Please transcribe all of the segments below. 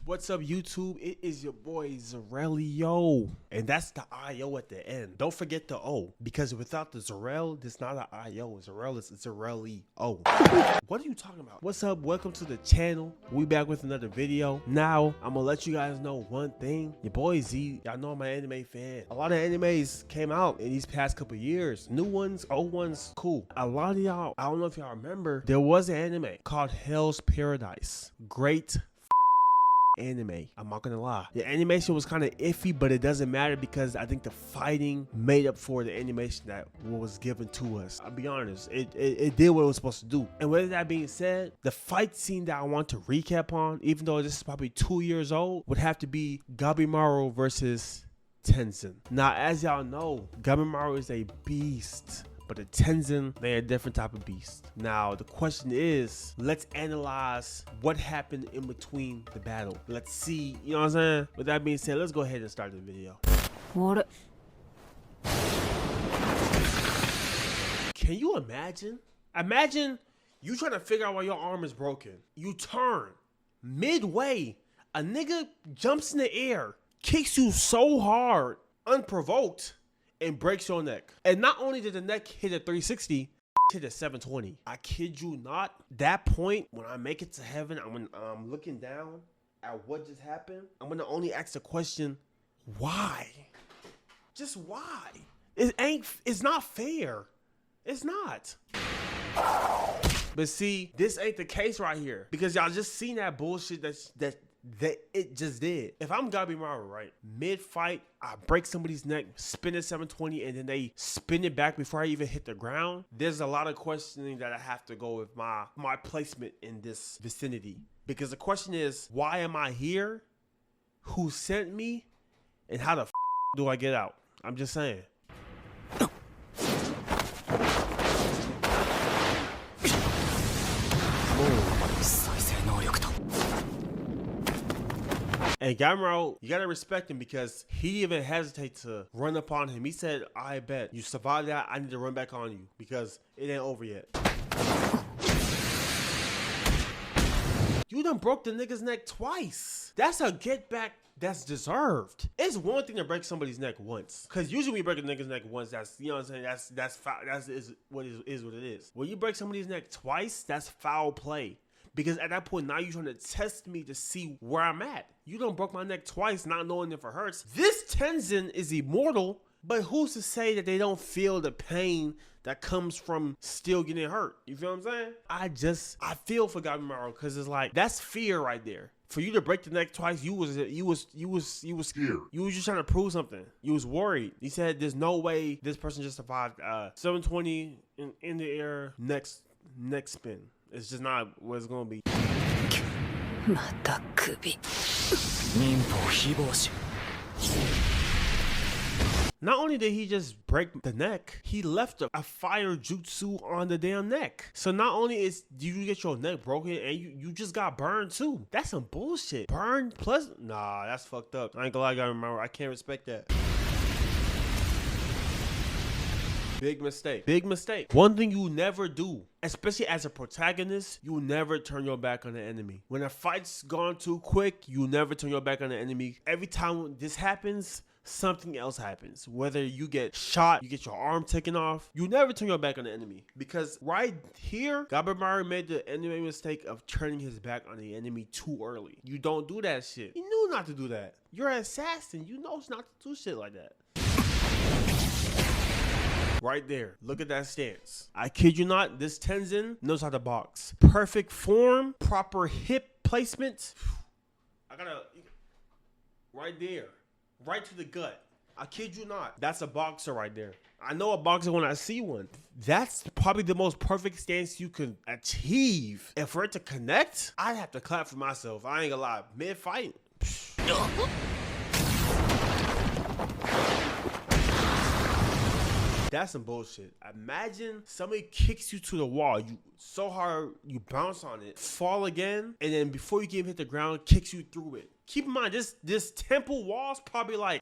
What's up, YouTube? It is your boy Zurielio, and that's the I-O at the end. Don't forget the O, because without the Zurel, it's not an I-O. Zurel is Zurielio. What are you talking about? What's up? Welcome to the channel. We back with another video. Now, I'm gonna let you guys know one thing. Your boy Z, y'all know I'm an anime fan. A lot of animes came out in these past couple years. New ones, old ones, cool. A lot of y'all, I don't know if y'all remember, there was an anime called Hell's Paradise. Great anime. I'm not gonna lie, the animation was kind of iffy, but it doesn't matter because I think the fighting made up for the animation that was given to us. I'll be honest, it did what it was supposed to do. And with that being said, the fight scene that I want to recap on, even though this is probably 2 years old, would have to be Gabimaru versus Tensen. Now, as y'all know, Gabimaru is a beast, but the Tensen, they're a different type of beast. Now, the question is, let's analyze what happened in between the battle. Let's see, you know what I'm saying? With that being said, let's go ahead and start the video. What? Can you imagine? Imagine you trying to figure out why your arm is broken. You turn midway, a nigga jumps in the air, kicks you so hard, unprovoked, and breaks your neck. And not only did the neck hit a 360, hit a 720. I kid you not. That point, when I make it to heaven, I'm looking down at what just happened. I'm gonna only ask the question, why? Just why? It's not fair. It's not. But see, this ain't the case right here, because y'all just seen that bullshit that it just did. If I'm Gabimaru, right, mid-fight, I break somebody's neck, spin it 720, and then they spin it back before I even hit the ground, there's a lot of questioning that I have to go with my placement in this vicinity. Because the question is, why am I here? Who sent me? And how the f do I get out? I'm just saying. And Gabimaru, you gotta respect him because he didn't even hesitate to run up on him. He said, I bet you survived that. I need to run back on you because it ain't over yet. You done broke the nigga's neck twice. That's a get back that's deserved. It's one thing to break somebody's neck once, because usually when you break a nigga's neck once, that's, you know what I'm saying, that's foul. That's what it is. When you break somebody's neck twice, that's foul play. Because at that point, now you're trying to test me to see where I'm at. You done broke my neck twice, not knowing if it hurts. This Tensen is immortal, but who's to say that they don't feel the pain that comes from still getting hurt? You feel what I'm saying? I feel for Gabimaru, because it's like, that's fear right there. For you to break the neck twice, you was scared. You was just trying to prove something. You was worried. You said there's no way this person just survived 720 in the air, next spin. It's just not what it's gonna be. Not only did he just break the neck, he left a fire jutsu on the damn neck. So not only do you get your neck broken, and you just got burned too. That's some bullshit. Burn plus, nah, that's fucked up. I ain't gonna lie, Gabimaru, I can't respect that. Big mistake. Big mistake. One thing you never do, especially as a protagonist, you never turn your back on the enemy. When a fight's gone too quick, you never turn your back on the enemy. Every time this happens, something else happens. Whether you get shot, you get your arm taken off, you never turn your back on the enemy. Because right here, Gabimaru made the enemy mistake of turning his back on the enemy too early. You don't do that shit. You knew not to do that. You're an assassin. You know not to do shit like that. Right there. Look at that stance. I kid you not, this Tensen knows how to box. Perfect form, proper hip placement. I gotta, right there. Right to the gut. I kid you not. That's a boxer right there. I know a boxer when I see one. That's probably the most perfect stance you can achieve. And for it to connect, I'd have to clap for myself. I ain't gonna lie. Mid-fight. That's some bullshit. Imagine somebody kicks you to the wall, you so hard, you bounce on it, fall again, and then before you can even hit the ground, kicks you through it. Keep in mind, this temple wall's probably like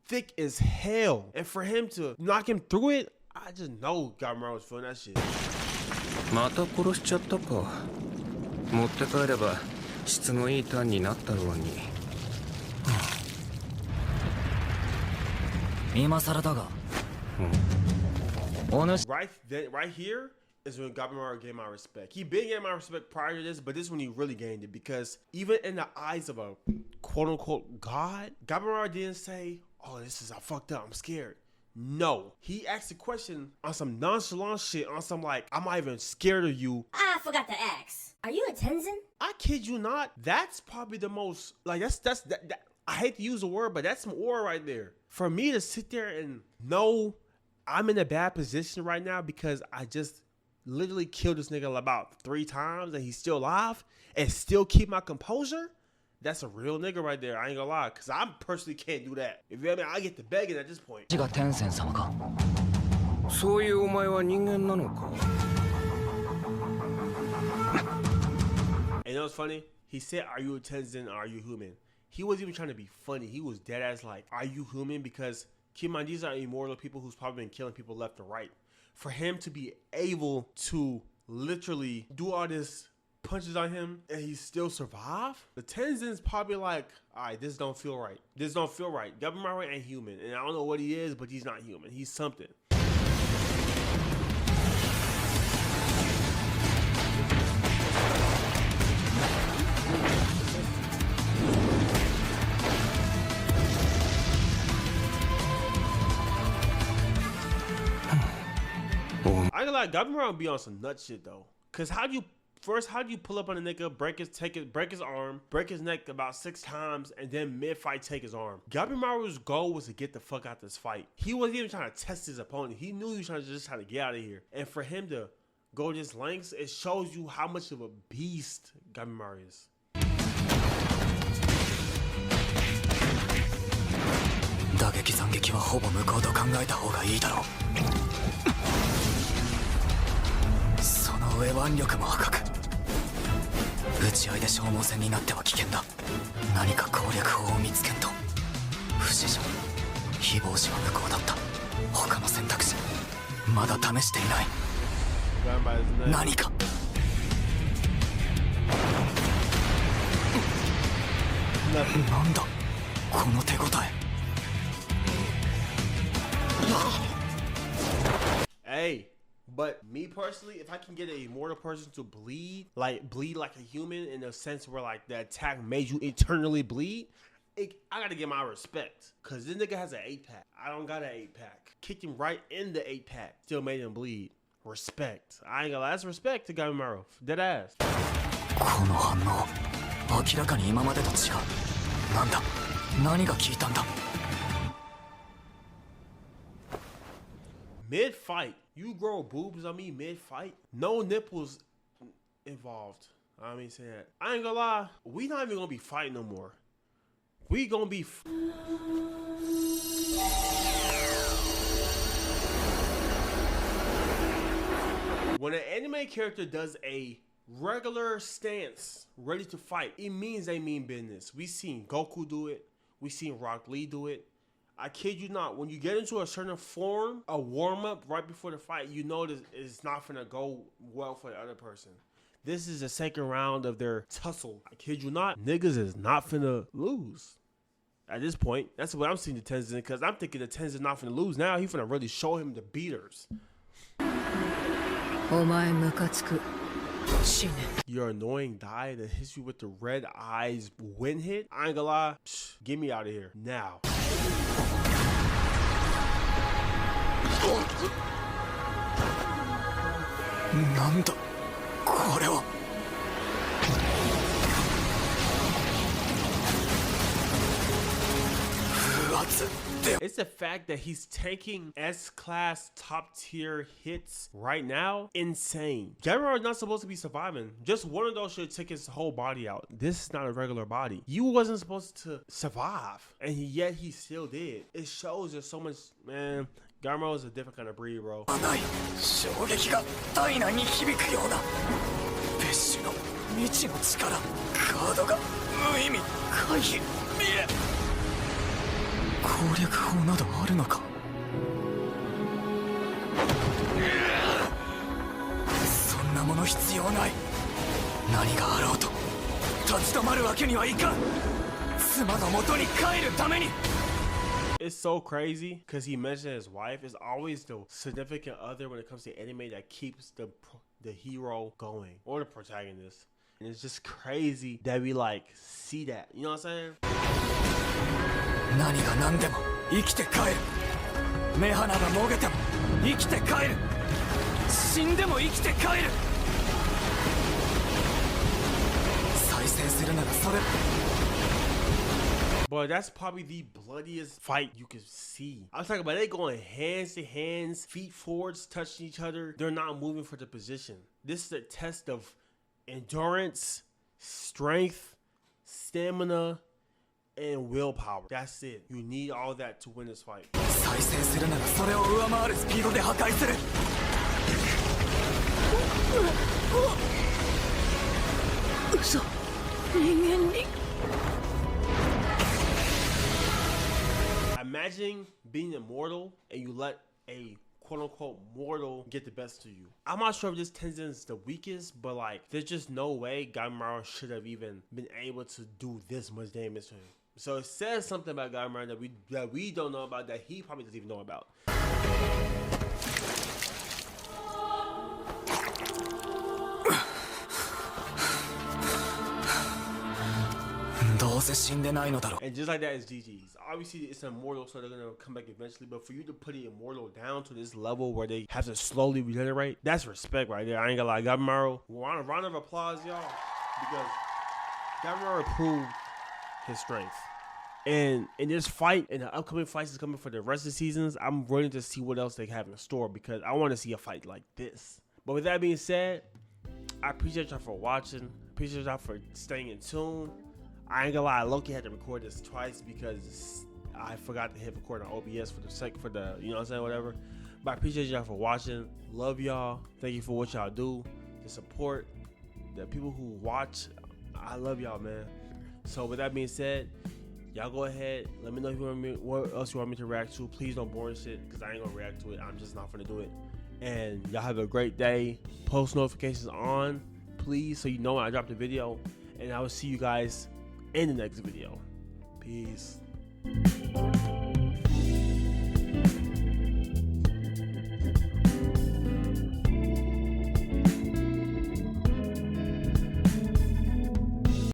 thick as hell. And for him to knock him through it, I just know Gabimaru was feeling that shit. 質のいいターンになったろうに。今更だが。Right here is when Gabimaru gained my respect. He been getting my respect prior to this, but this is when he really gained it because even in the eyes of a quote unquote god, Gabimaru didn't say, "Oh, I fucked up. I'm scared." No, he asked a question on some nonchalant shit, on some like, "I'm not even scared of you." I forgot to ask. Are you a Tensen? I kid you not. That's probably the most like that. I hate to use the word, but that's some aura right there. For me to sit there and know I'm in a bad position right now because I just literally killed this nigga about 3 times and he's still alive and still keep my composure. That's a real nigga right there. I ain't gonna lie, cause I personally can't do that. If you know what I mean, I get to begging at this point. が天仙様か。そういうお前は人間なのか。And you know what's funny? He said, "Are you a Tensen or are you human?" He wasn't even trying to be funny. He was dead ass like, "Are you human?" Because keep in mind, these are immortal people who's probably been killing people left and right. For him to be able to literally do all this punches on him and he still survive, the Tensen's probably like, all right, this don't feel right. This don't feel right. Gabimaru ain't human, and I don't know what he is, but he's not human. He's something. I ain't gonna lie, Gabimaru be on some nut shit though. Cause how do you pull up on a nigga, break his arm, break his neck about 6 times, and then mid-fight take his arm? Gabimaru's goal was to get the fuck out this fight. He wasn't even trying to test his opponent. He knew he was trying to get out of here. And for him to go this lengths, it shows you how much of a beast Gabimaru is. 打撃斬撃はほぼ無効と考えた方がいいだろう。その上腕力も赤く。打ち合いで消耗戦になっては危険だ。何か攻略法を見つけんと。不死者、非防止は無効だった。他の選択肢まだ試していない。何か。なんだこの手応え。Hey, but me personally, if I can get an immortal person to bleed like a human in a sense where like the attack made you eternally bleed, I gotta get my respect. Cause this nigga has an 8-pack. I don't got an 8-pack. Kicked him right in the 8-pack. Still made him bleed. Respect. I ain't gonna lie, that's respect to Gabimaru. Dead ass. この反応、明らかに今までと違う。なんだ、何が効いたんだ。Mid-fight, you grow boobs on me mid-fight? No nipples involved. I mean, say that. I ain't gonna lie, we not even gonna be fighting no more. We gonna be... When an anime character does a regular stance, ready to fight, it means they mean business. We seen Goku do it. We seen Rock Lee do it. I kid you not, when you get into a certain form, a warm-up right before the fight, you know that it's not finna go well for the other person. This is the second round of their tussle. I kid you not, niggas is not finna lose. At this point, that's what I'm seeing the Tensen, because I'm thinking the Tensen not finna lose now. He finna really show him the beaters. Your annoying guy that hits you with the red eyes wind hit? I ain't gonna lie, get me out of here, now. なんだこれは。風圧で。 It's the fact that he's taking S-class top tier hits right now. Insane. Gabimaru is not supposed to be surviving. Just one of those should take his whole body out. This is not a regular body. You wasn't supposed to survive, and yet he still did. It shows there's so much, man. Gabimaru is a different kind of breed, bro. 衝撃が体内に響くような別種の未知の力。カードが無意味回避。攻略法などあるのか。そんなもの必要ない。何があろうと立ち止まるわけにはいかん。妻の元に帰るために。 It's so crazy because he mentioned his wife. It's always the significant other when it comes to anime that keeps the hero going or the protagonist. And it's just crazy that we like see that. You know what I'm saying? 何が何でも生きて帰る。目鼻がもげても生きて帰る。死んでも生きて帰る。再生するならそれ。 But that's probably the bloodiest fight you can see. I'm talking about they going hands to hands, feet forwards, touching each other. They're not moving for the position. This is a test of endurance, strength, stamina, and willpower. That's it. You need all that to win this fight. 再生するならそれを上回るスピードで破壊する。嘘、人間に。 Imagine being immortal and you let a quote-unquote mortal get the best of you. I'm not sure if this Tensen is the weakest, but like there's just no way Gabimaru should have even been able to do this much damage to him. So it says something about Gabimaru that we don't know about, that he probably doesn't even know about. どうせ死んでないのだろう。 And just like that is GG's. Obviously it's immortal, so they're gonna come back eventually. But for you to put it immortal down to this level where they have to slowly regenerate, that's respect right there. I ain't gonna lie, Gabimaru. Round of applause, y'all, because Gabimaru proved his strength. And in this fight, and the upcoming fights is coming for the rest of the seasons, I'm waiting to see what else they have in store because I want to see a fight like this. But with that being said, I appreciate y'all for watching. Appreciate y'all for staying in tune. I ain't gonna lie, Loki had to record this twice because I forgot to hit record on OBS for the you know what I'm saying, whatever. But I appreciate y'all for watching. Love y'all. Thank you for what y'all do, the support, the people who watch. I love y'all, man. So with that being said, y'all go ahead. Let me know if you want me, what else you want me to react to. Please don't bore shit because I ain't gonna react to it. I'm just not gonna do it. And y'all have a great day. Post notifications on, please, so you know when I drop the video. And I will see you guys in the next video. Peace.